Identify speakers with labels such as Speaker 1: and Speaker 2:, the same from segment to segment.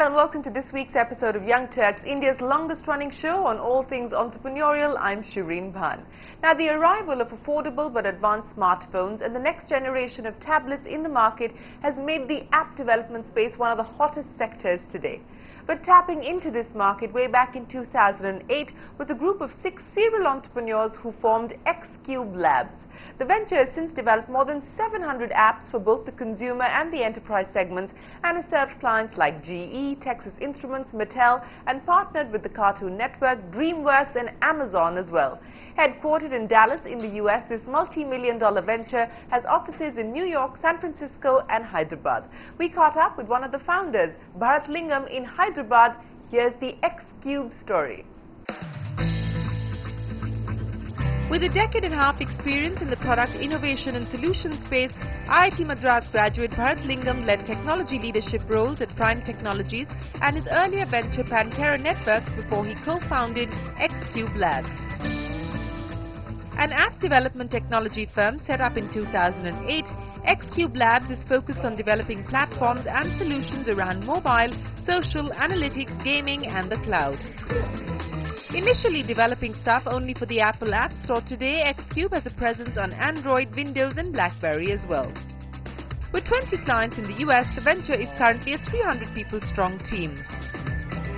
Speaker 1: Hello and welcome to this week's episode of Young Turks, India's longest running show on all things entrepreneurial. I'm Shireen Bhan. Now, the arrival of affordable but advanced smartphones and the next generation of tablets in the market has made the app development space one of the hottest sectors today. But tapping into this market way back in 2008 was a group of 6 serial entrepreneurs who formed X-Cube Labs. The venture has since developed more than 700 apps for both the consumer and the enterprise segments and has served clients like GE, Texas Instruments, Mattel, and partnered with the Cartoon Network, DreamWorks and Amazon as well. Headquartered in Dallas in the US, this multi-million-dollar venture has offices in New York, San Francisco and Hyderabad. We caught up with one of the founders, Bharath Lingam in Hyderabad. Here's the X-Cube story. With a decade-and-a-half experience in the product innovation and solution space, IIT Madras graduate Bharath Lingam led technology leadership roles at Prime Technologies and his earlier venture Pantera Networks before he co-founded X-Cube Labs. An app development technology firm set up in 2008, X-Cube Labs is focused on developing platforms and solutions around mobile, social, analytics, gaming and the cloud. Initially developing stuff only for the Apple App Store, today X-Cube has a presence on Android, Windows and BlackBerry as well. With 20 clients in the US, the venture is currently a 300-people strong team.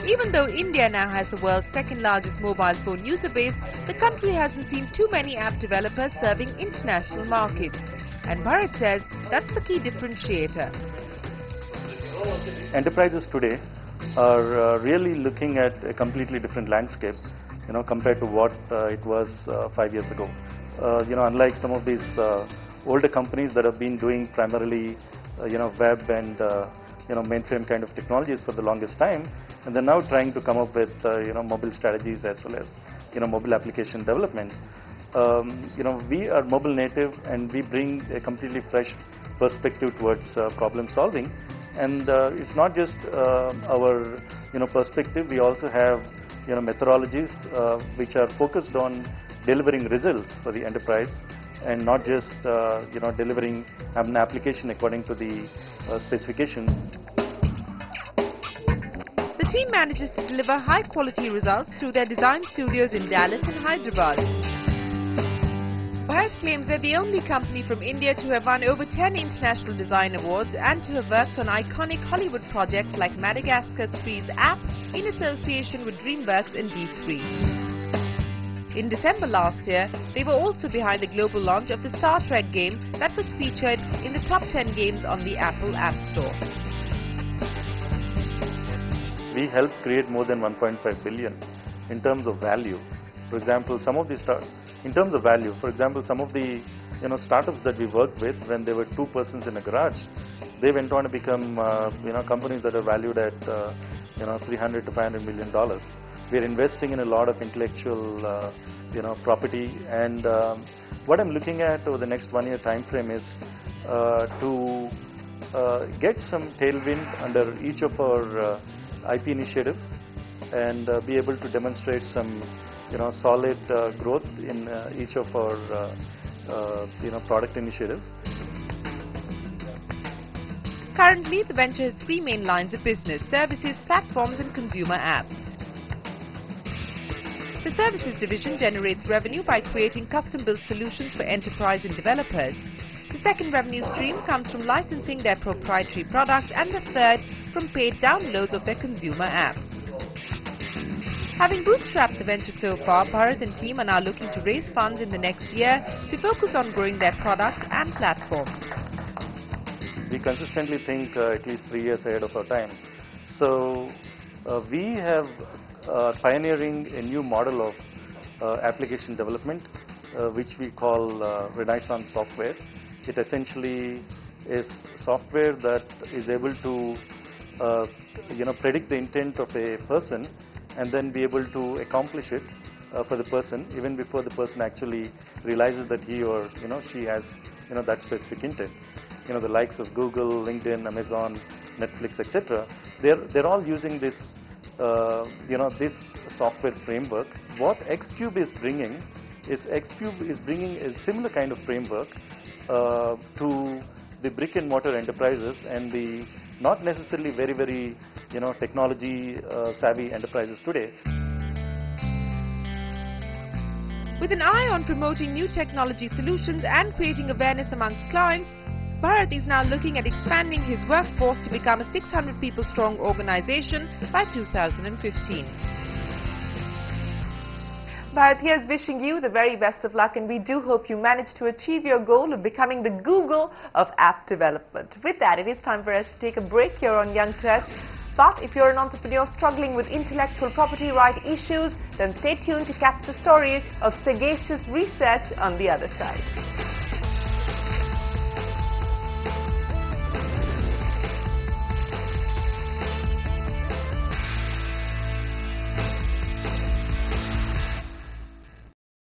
Speaker 1: Even though India now has the world's second largest mobile phone user base, the country hasn't seen too many app developers serving international markets. And Bharath says that's the key differentiator.
Speaker 2: Enterprises today are really looking at a completely different landscape, compared to what it was 5 years ago. Unlike some of these older companies that have been doing primarily, web and mainframe kind of technologies for the longest time, and they're now trying to come up with mobile strategies as well as mobile application development. We are mobile native and we bring a completely fresh perspective towards problem solving. And it's not just our perspective. We also have methodologies which are focused on delivering results for the enterprise and not just delivering an application according to the specifications.
Speaker 1: The team manages to deliver high quality results through their design studios in Dallas and Hyderabad. Bharath claims they're the only company from India to have won over 10 international design awards and to have worked on iconic Hollywood projects like Madagascar 3's app in association with DreamWorks and D3. In December last year, they were also behind the global launch of the Star Trek game that was featured in the top 10 games on the Apple App Store.
Speaker 2: We helped create more than 1.5 billion in terms of value. For example, some of the startups that we worked with, when there were 2 persons in a garage, they went on to become companies that are valued at $300 to $500 million. We are investing in a lot of intellectual property, and what I'm looking at over the next 1-year time frame is to get some tailwind under each of our IP initiatives and be able to demonstrate some solid growth in each of our product initiatives.
Speaker 1: Currently, the venture has 3 main lines of business: services, platforms and consumer apps. The services division generates revenue by creating custom-built solutions for enterprise and developers. The second revenue stream comes from licensing their proprietary products, and the third from paid downloads of their consumer apps. Having bootstrapped the venture so far, Bharath and team are now looking to raise funds in the next year to focus on growing their products and platforms.
Speaker 2: We consistently think at least 3 years ahead of our time. So we have pioneering a new model of application development which we call Renaissance software. It essentially is software that is able to predict the intent of a person and then be able to accomplish it for the person even before the person actually realizes that he or she has that specific intent. The likes of Google, LinkedIn, Amazon, Netflix, etc. They're all using this this software framework. What X-Cube is bringing is bringing a similar kind of framework to the brick and mortar enterprises and the not necessarily very technology savvy enterprises today.
Speaker 1: With an eye on promoting new technology solutions and creating awareness amongst clients, Bharath is now looking at expanding his workforce to become a 600 people strong organization by 2015. Bharath, here's wishing you the very best of luck, and we do hope you manage to achieve your goal of becoming the Google of app development. With that, it is time for us to take a break here on Young Turks. But if you're an entrepreneur struggling with intellectual property right issues, then stay tuned to catch the stories of sagacious research on the other side.